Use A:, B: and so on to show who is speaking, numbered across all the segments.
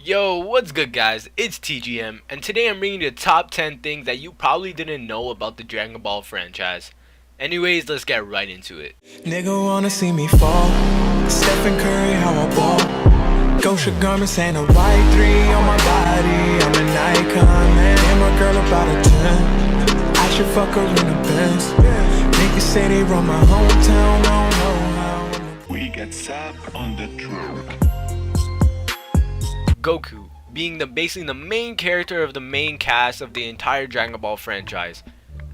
A: Yo, what's good guys? It's TGM, and today I'm bringing you the top 10 things that you probably didn't know about the Dragon Ball franchise. Anyways, let's get right into it.
B: Nigga wanna see me fall. Stephen Curry, how I ball. Gosha garments and a white 3 on my body. I'm an icon, man. And my girl about a 10. I should fuck her in the Benz. Niggas say they run my hometown, I don't know how.
C: We get sap on the truth.
A: Goku, being basically the main character of the main cast of the entire Dragon Ball franchise,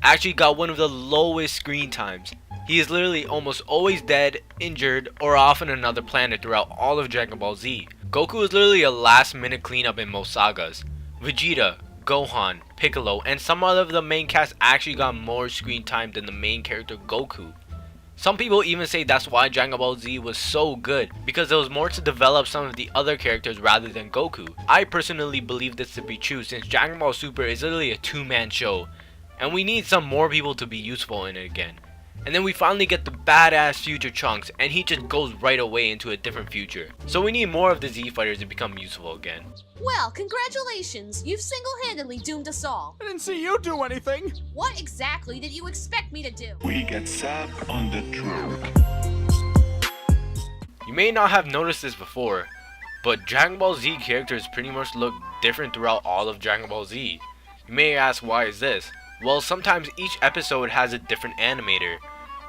A: actually got one of the lowest screen times. He is literally almost always dead, injured, or off on another planet throughout all of Dragon Ball Z. Goku is literally a last minute cleanup in most sagas. Vegeta, Gohan, Piccolo, and some other of the main cast actually got more screen time than the main character Goku. Some people even say that's why Dragon Ball Z was so good, because there was more to develop some of the other characters rather than Goku. I personally believe this to be true since Dragon Ball Super is literally a two-man show, and we need some more people to be useful in it again. And then we finally get the badass future Trunks, and he just goes right away into a different future. So we need more of the Z fighters to become useful again.
D: Well, congratulations! You've single-handedly doomed us all.
E: I didn't see you do anything.
D: What exactly did you expect me to do?
C: We get sap on the truth.
A: You may not have noticed this before, but Dragon Ball Z characters pretty much look different throughout all of Dragon Ball Z. You may ask, why is this? Well, sometimes each episode has a different animator,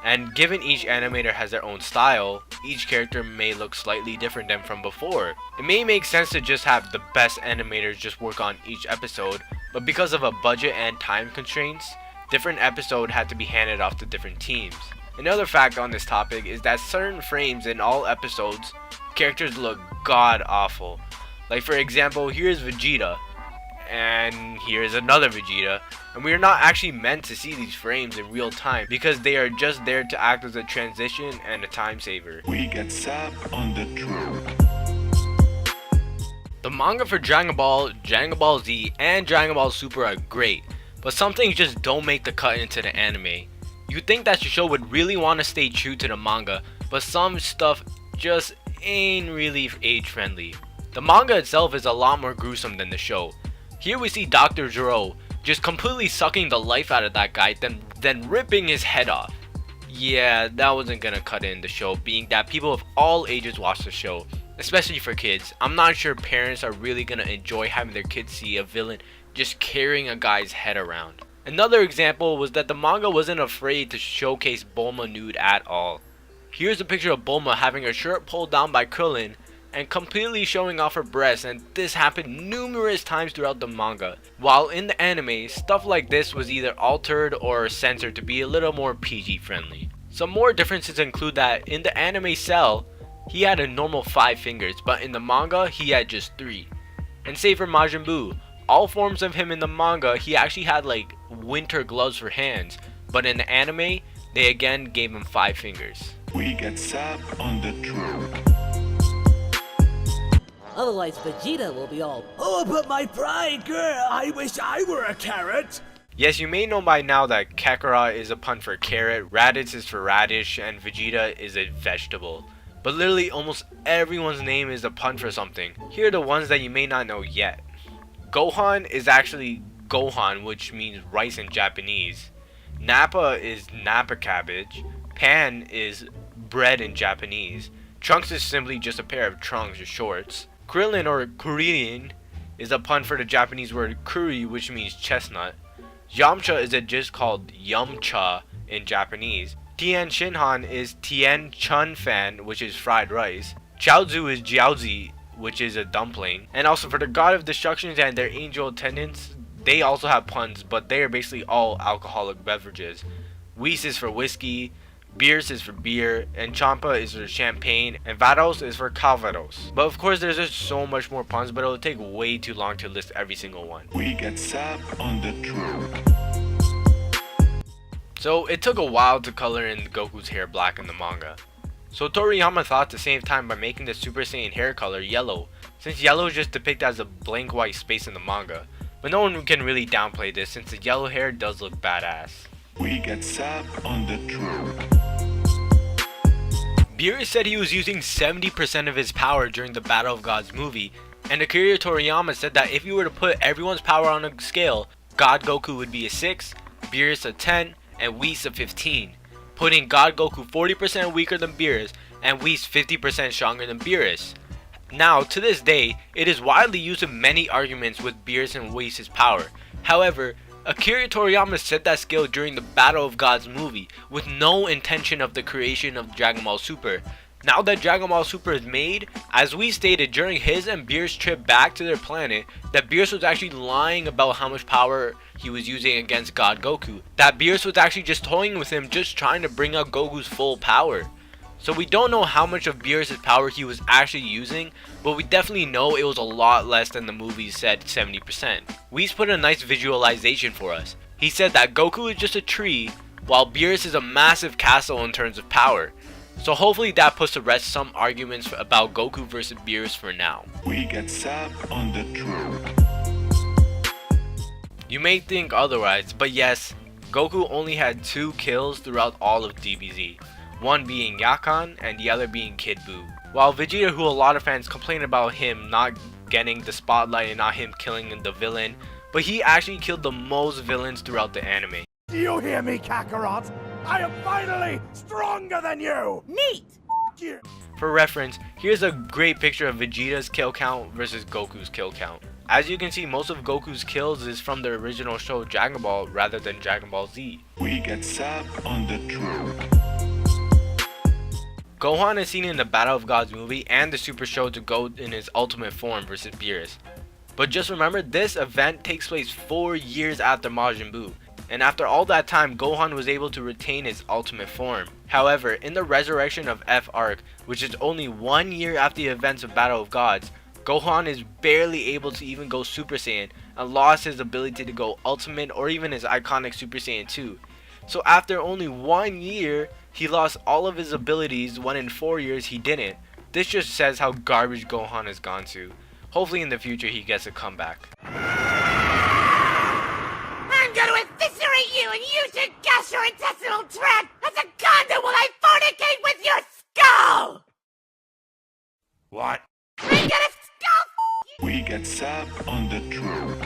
A: and given each animator has their own style, each character may look slightly different than from before. It may make sense to just have the best animators just work on each episode, but because of a budget and time constraints, different episodes had to be handed off to different teams. Another fact on this topic is that certain frames in all episodes, characters look god awful. Like for example, here's Vegeta, and here's another Vegeta, and we are not actually meant to see these frames in real time because they are just there to act as a transition and a time saver.
C: We get sap on the truth.
A: The manga for Dragon Ball Z, and Dragon Ball Super are great, but some things just don't make the cut into the anime. You'd think that your show would really want to stay true to the manga, but some stuff just ain't really age friendly. The manga itself is a lot more gruesome than the show. Here we see Dr. Gero just completely sucking the life out of that guy, then ripping his head off. Yeah, that wasn't gonna cut in the show, being that people of all ages watch the show, especially for kids. I'm not sure parents are really gonna enjoy having their kids see a villain just carrying a guy's head around. Another example was that the manga wasn't afraid to showcase Bulma nude at all. Here's a picture of Bulma having her shirt pulled down by Krillin and completely showing off her breasts, and this happened numerous times throughout the manga. While in the anime, stuff like this was either altered or censored to be a little more PG friendly. Some more differences include that in the anime Cell, he had a normal 5 fingers, but in the manga he had just 3. And save for Majin Buu, all forms of him in the manga he actually had like winter gloves for hands, but in the anime they again gave him 5 fingers.
C: We get sap on the truth.
F: Otherwise, Vegeta will be all, "Oh, but my pride, girl, I wish I were a carrot."
A: Yes, you may know by now that Kakarot is a pun for carrot, Raditz is for radish, and Vegeta is a vegetable. But literally almost everyone's name is a pun for something. Here are the ones that you may not know yet. Gohan is actually Gohan, which means rice in Japanese. Nappa is Nappa cabbage. Pan is bread in Japanese. Trunks is simply just a pair of trunks or shorts. Krillin or Kuririn is a pun for the Japanese word kuri, which means chestnut. Yamcha is a dish called Yumcha in Japanese. Tien Shinhan is Tien Chun Fan, which is fried rice. Chaozu is Jiaozi, which is a dumpling. And also for the God of Destructions and their angel attendants, they also have puns, but they are basically all alcoholic beverages. Whis is for whiskey, beerus is for beer, and champa is for champagne, and vados is for calvados. But of course there's just so much more puns, but it'll take way too long to list every single one.
C: We get sap on the truth.
A: So it took a while to color in Goku's hair black in the manga. So Toriyama thought to save time by making the Super Saiyan hair color yellow, since yellow is just depicted as a blank white space in the manga. But no one can really downplay this since the yellow hair does look badass.
C: We get sap on the truth.
A: Beerus said he was using 70% of his power during the Battle of Gods movie, And Akira Toriyama said that if you were to put everyone's power on a scale, God Goku would be a 6, Beerus a 10, and Whis a 15, putting God Goku 40% weaker than Beerus and Whis 50% stronger than Beerus. Now, to this day, it is widely used in many arguments with Beerus and Whis' power. However, Akira Toriyama set that scale during the Battle of Gods movie with no intention of the creation of Dragon Ball Super. Now that Dragon Ball Super is made, as we stated during his and Beerus' trip back to their planet, that Beerus was actually lying about how much power he was using against God Goku. That Beerus was actually just toying with him, just trying to bring out Goku's full power. So we don't know how much of Beerus' power he was actually using, but we definitely know it was a lot less than the movie said 70%. Whis put a nice visualization for us. He said that Goku is just a tree, while Beerus is a massive castle in terms of power. So hopefully that puts to rest some arguments about Goku versus Beerus for now.
C: We get Sap on the truth.
A: You may think otherwise, but yes, Goku only had 2 kills throughout all of DBZ. One being Yakan and the other being Kid Buu. While Vegeta, who a lot of fans complain about him not getting the spotlight and not him killing the villain, but he actually killed the most villains throughout the anime.
F: Do you hear me, Kakarot? I am finally stronger than you! Neat! You.
A: For reference, here's a great picture of Vegeta's kill count versus Goku's kill count. As you can see, most of Goku's kills is from the original show Dragon Ball rather than Dragon Ball Z.
C: We get Sap on the truth.
A: Gohan is seen in the Battle of Gods movie and the Super Show to go in his ultimate form versus Beerus. But just remember, this event takes place 4 years after Majin Buu, and after all that time, Gohan was able to retain his ultimate form. However, in the Resurrection of F arc, which is only 1 year after the events of Battle of Gods, Gohan is barely able to even go Super Saiyan and lost his ability to go Ultimate or even his iconic Super Saiyan 2. So after only 1 year, he lost all of his abilities when in 4 years he didn't. This just says how garbage Gohan has gone to. Hopefully in the future he gets a comeback.
E: I'm gonna eviscerate you and use your gastrointestinal tract as a condom while I fornicate with your skull!
F: What?
E: I'm gonna skull
C: We get Sap on the truth.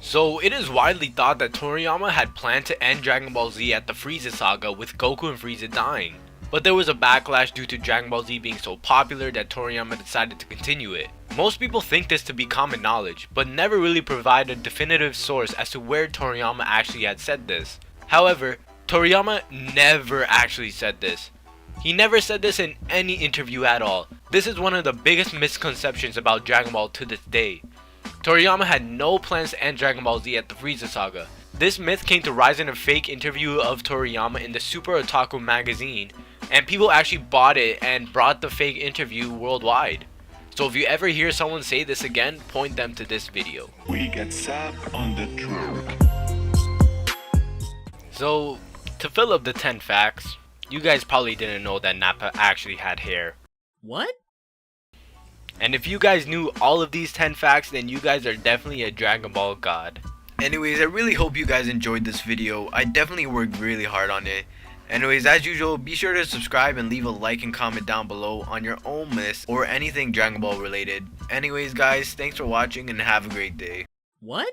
A: So it is widely thought that Toriyama had planned to end Dragon Ball Z at the Frieza saga with Goku and Frieza dying. But there was a backlash due to Dragon Ball Z being so popular that Toriyama decided to continue it. Most people think this to be common knowledge, but never really provide a definitive source as to where Toriyama actually had said this. However, Toriyama never actually said this. He never said this in any interview at all. This is one of the biggest misconceptions about Dragon Ball to this day. Toriyama had no plans to end Dragon Ball Z at the Frieza saga. This myth came to rise in a fake interview of Toriyama in the Super Otaku magazine, and people actually bought it and brought the fake interview worldwide. So if you ever hear someone say this again, point them to this video.
C: We get Sap on the truth.
A: So, to fill up the 10 facts, you guys probably didn't know that Nappa actually had hair.
F: What?
A: And if you guys knew all of these 10 facts, then you guys are definitely a Dragon Ball god. Anyways, I really hope you guys enjoyed this video. I definitely worked really hard on it. Anyways, as usual, be sure to subscribe and leave a like and comment down below on your own list or anything Dragon Ball related. Anyways guys, thanks for watching and have a great day.
F: What?